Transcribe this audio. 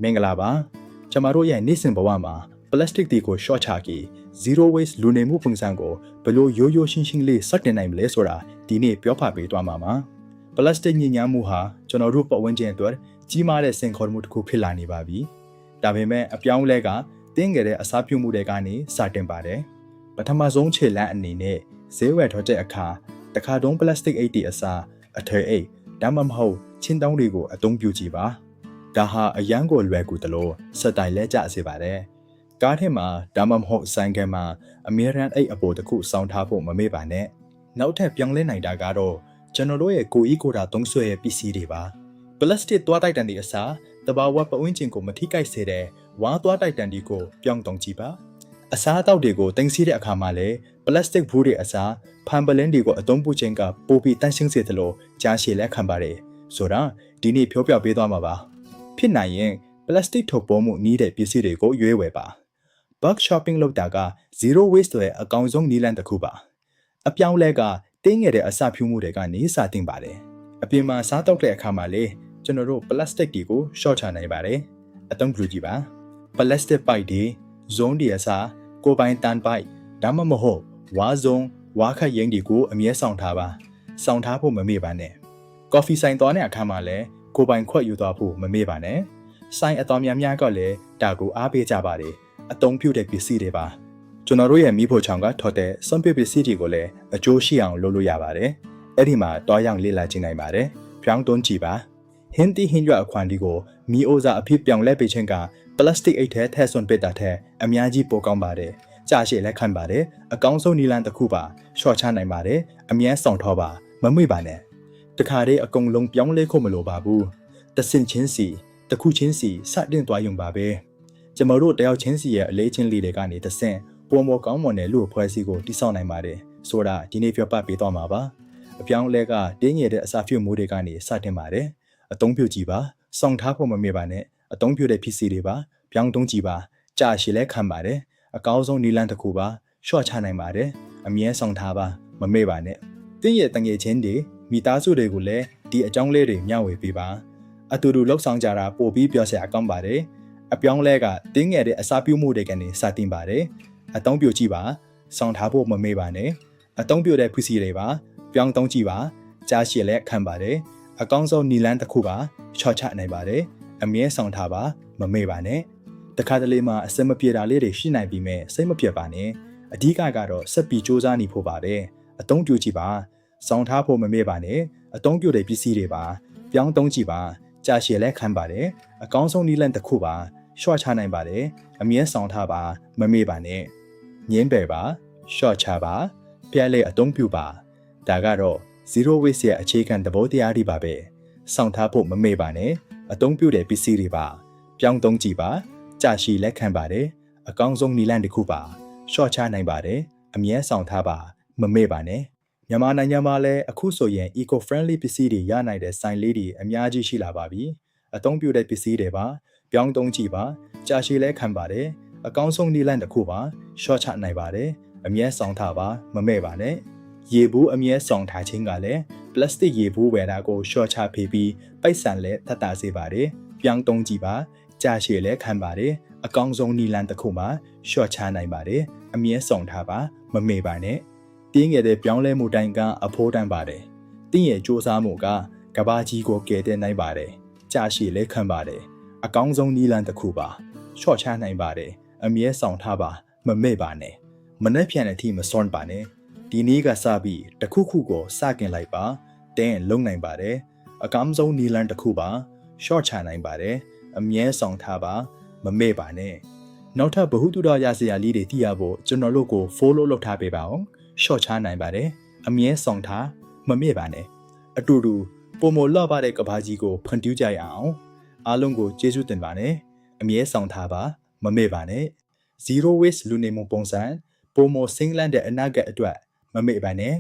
မင်္ဂလာပါကျွန်တော်တို့ရဲ့နေ့စဉ်ဘဝမှာပလတ်စတစ်တွေကို short ချပြီး zero waste လူနေမှုပုံစံကိုဘယ်လိုရိုးရိုးရှင်းရှင်းလေးစတင်နိုင်မလဲဆိုတာဒီနေ့ပြောပြပေးသွားမှာပါပလတ်စတစ်ညစ်ညမ်းမှုဟာကျွန်တော်တို့ပတ်ဝန်းကျင်အတွက်ကြီးမားတဲ့စိန်ခေါ်မှုတစ်ခုဖြစ်လာနေပါပြီဒါပေမဲ့အပြောင်းအလဲကတင်းငယ်တဲ့အစားပြုမှုတွေကနေစတင်ပါတယ်ပထမဆုံးခြေလှမ်းအနေနဲ့ဈေးဝယ်ထွက်တဲ့အခါတခါတုံးပလတ်စတစ်အိတ်တွေအစားအထည်အိတ်ဒါမှမဟုတ်ချင်းတောင်းတွေကိုအသုံးပြုကြည့်ပါဒါဟာအရန်ကိုလွယ်ကူတယ်လို့စက်တိုင်လဲကျစေပါတယ်ကားထဲမှာဒါမှမဟုတ်ဆိုင်ကယ်မှာအမြဲတမ်းအိတ်အပေါ်တစ်ခုစောင်းထားဖို့မမေ့ပါနဲ့နောက်ထပ်ပြောင်းလဲနိုင်တာကတော့ကျွန်တော်တို့ရဲ့ကိုယ်ဤကိုယ်တာသုံးဆွဲရဲ့ပစ္စည်းတွေပါပလတ်စတစ်သွားတိုက်တန်တွေအစားတဘာဝပတ်ဝန်းကျင်ကိုမထိခိုက်စေတဲ့ဝါးသွားတိုက်တန်တွေကိုပြောင်းသုံးကြည့်ပါအစားအသောက်တွေကိုတင်စီတဲ့အခါမှာလည်းပလတ်စတစ်ဘူးတွေအစားဖန်ပလင်းတွေကိုအသုံးပြုခြင်းကပိုပြီးတန့်ရှင်းစေသလိုကြားရှည်လက်ခံပါတယ်ဆိုတာဒီနေ့ပြောပြပေးသွားမှာပါဖြစ်နိုင်ရင်ပလတ်စတစ်ထုတ်ပေါ်မှုနီးတဲ့ပစ္စည်းတွေကိုရွေးဝယ်ပါ bulk shopping လုပ်တာက zero waste ရဲ့အကောင်ဆုံးနည်းလမ်းတစ်ခုပါအပြောင်းလဲကတင်းငယ်တဲ့အစာဖြူမှုတွေကနေစတင်ပါတယ်အပြင်မှာစားတောက်တဲ့အခါမှာလေကျွန်တော်တို့ပလတ်စတစ်တွေကို short ချနိုင်ပါတယ်အသုံးပြုကြည့်ပါပလတ်စတစ်ပိုက်တွေဇုံးတွေအစားကိုပိုင်တန်ပိုက်ဒါမှမဟုတ်ဝါဇုံဝါခတ်ရင်းတွေကိုအမြဲဆောင်ထားပါဆောင်ထားဖို့မမေ့ပါနဲ့ကော်ဖီဆိုင်သွားတဲ့အခါမှာလည်းကိုပိုင်ခွက်ယူသွားဖို့မမေ့ပါနဲ့ဆိုင်အတော်များများကလည်းဒါကိုအားပေးကြပါတယ်အသုံးပြုတဲ့ပစ္စည်းတွေပါကျွန်တော်တို့ရဲ့မိဖို့ချောင်ကထော်တဲ့စွန့်ပစ်ပစ္စည်းတွေကိုလည်းအကျိုးရှိအောင်လုပ်လို့ရပါတယ်အဲ့ဒီမှာတွားရောက်လေ့လာကြည့်နိုင်ပါတယ်ပြောင်းတွန်းကြည့်ပါဟင်းတီဟင်းရွက်အခွန်ဒီကိုမီအိုဇာအဖြစ်ပြောင်းလဲပေးခြင်းကပလတ်စတစ်အိတ်ထဲထည့်စွန့်ပစ်တာထက်အများကြီးပိုကောင်းပါတယ်ကြာရှည်လက်ခံပါတယ်အကောင်းဆုံးနည်းလမ်းတစ်ခုပါရှော့ချနိုင်ပါတယ်အမြဲဆောင်ထောပါမမွေ့ပါနဲ့တခါတည်းအကုန်လုံးပြောင်းလဲဖို့မလိုပါဘူးတဆင့်ချင်းစီတစ်ခုချင်းစီစတင်သွားရုံပါပဲကျွန်တော်တို့တယောက်ချင်းစီရဲ့အလေးချင်းလေးတွေကနေတဆင့်ပုံမောကောင်းမွန်တဲ့လူအဖွဲ့အစည်းကိုတိစောက်နိုင်ပါတယ်ဆိုတာဒီနေ့ပြောပြပေးသွားမှာပါအပြောင်းလဲကတင်းငယ်တဲ့အစာဖြူမှုတွေကနေစတင်ပါတယ်အသုံးပြုကြည့်ပါစောင့်ထားဖို့မမေ့ပါနဲ့အသုံးပြုတဲ့ပစ္စည်းတွေပါပြောင်းသုံးကြည့်ပါကြာရှည်လဲခံပါတယ်အကောင်းဆုံးနည်းလမ်းတစ်ခုပါရှော့ချနိုင်ပါတယ်အမြဲဆောင်ထားပါမမေ့ပါနဲ့တင်းရဲ့တငယ်ချင်းတွေမိသားစုတွေကိုလည်းဒီအကြောင်းလေးတွေမျှဝေပေးပါအတူတူလှုပ်ဆောင်ကြတာပို့ပြီးပြောစရာကောင်းပါတယ်အပြောင်းလဲကတင်းငယ်တဲ့အစာပြုမှုတွေကနေစတင်ပါတယ်အသုံးပြုကြည့်ပါဆောင်ထားဖို့မမေ့ပါနဲ့အသုံးပြုတဲ့ပစ္စည်းတွေပါပြောင်းသုံးကြည့်ပါကြားရှည်လဲခံပါတယ်အကောင်းဆုံးနည်းလမ်းတစ်ခုပါချော့ချနိုင်ပါတယ်အမြဲဆောင်ထားပါမမေ့ပါနဲ့တခါတလေမှာအစမပြေတာလေးတွေရှိနိုင်ပြီးမဲ့စိတ်မပြတ်ပါနဲ့အဓိကကတော့စက်ပြီးစူးစမ်းနေဖို့ပါပဲအသုံးပြုကြည့်ပါဆောင်ထားဖို့မမေ့ပါနဲ့အသုံးပြုတဲ့ပစ္စည်းတွေပါပြောင်းသုံးကြည့်ပါကြာရှည်လဲခံပါတယ်အကောင်းဆုံးနည်းလမ်းတစ်ခုပါရှော့ချနိုင်ပါတယ်အမြဲဆောင်ထားပါမမေ့ပါနဲ့ငင်းပယ်ပါရှော့ချပါပြဲလဲအသုံးပြုပါဒါကတော့ zero waste ရဲ့အခြေခံသဘောတရားတွေပါပဲဆောင်ထားဖို့မမေ့ပါနဲ့အသုံးပြုတဲ့ပစ္စည်းတွေပါပြောင်းသုံးကြည့်ပါကြာရှည်လက်ခံပါတယ်အကောင်းဆုံးနည်းလမ်းတစ်ခုပါရှော့ချနိုင်ပါတယ်အမြဲဆောင်ထားပါမမေ့ပါနဲ့မြန်မာနိုင်ငံမှာလည်းအခုဆိုရင် eco friendly ပစ္စည်းတွေရနိုင်တဲ့ဆိုင်လေးတွေအများကြီးရှိလာပါပြီအသုံးပြုတဲ့ပစ္စည်းတွေပါပြောင်းသုံးကြည့်ပါကြာရှည်လက်ခံပါတယ်အကောင်းဆုံးနည်းလမ်းတစ်ခုပါရှော့ချနိုင်ပါတယ်အမြဲဆောင်ထားပါမမေ့ပါနဲ့ရေဘူးအမြဲဆောင်ထားခြင်းကလည်းပလတ်စတစ်ရေဘူးဝယ်တာကိုရှော့ချဖေးပြီးပိုက်ဆံလဲထပ်တာစေပါတယ်ပြောင်းသုံးကြည့်ပါကြာရှည်လဲခံပါတယ်အကောင်းဆုံးနည်းလမ်းတစ်ခုမှာရှော့ချနိုင်ပါတယ်အမြဲဆောင်ထားပါမမေ့ပါနဲ့တင်းငယ်တဲ့ပြောင်းလဲမှုတိုင်းကအဖိုးတန်ပါတယ်တင်းရဲ့စူးစမ်းမှုကကဘာကြီးကိုကယ်တင်နိုင်ပါတယ်ကြာရှည်လဲခံပါတယ်အကောင်းဆုံးနည်းလမ်းတစ်ခုပါရှော့ချနိုင်ပါတယ်အမြဲဆောင်ထားပါမမေ့ပါနဲ့မနှက်ဖြန်တဲ့အထိမစွန့်ပါနဲ့ဒီနေ့ကစပြီးတခုခုကိုစတင်လိုက်ပါတင်းလုံနိုင်ပါတယ်အကောင်းဆုံးနည်းလမ်းတစ်ခုပါရှော့ချနိုင်ပါတယ်အမြဲဆောင်ထားပါမမေ့ပါနဲ့နောက်ထပ်ဗဟုသုတရစရာလေးတွေသိရဖို့ကျွန်တော်တို့ကို follow လုပ်ထားပေးပါအောင်ရှော့ချနိုင်ပါတယ်အမြဲဆောင်ထားမမေ့ပါနဲ့အတူတူပုံမလော့ပါတဲ့ကဘာကြီးကိုဖန်တီးကြရအောင်အားလုံးကိုကျေးဇူးတင်ပါတယ်အမြဲဆောင်ထားပါမမေ့ပါနဲ့ zero waste လူနေမှုပုံစံပုံမစင်းလန့်တဲ့အနာဂတ်အတွက်မမေ့ပါနဲ့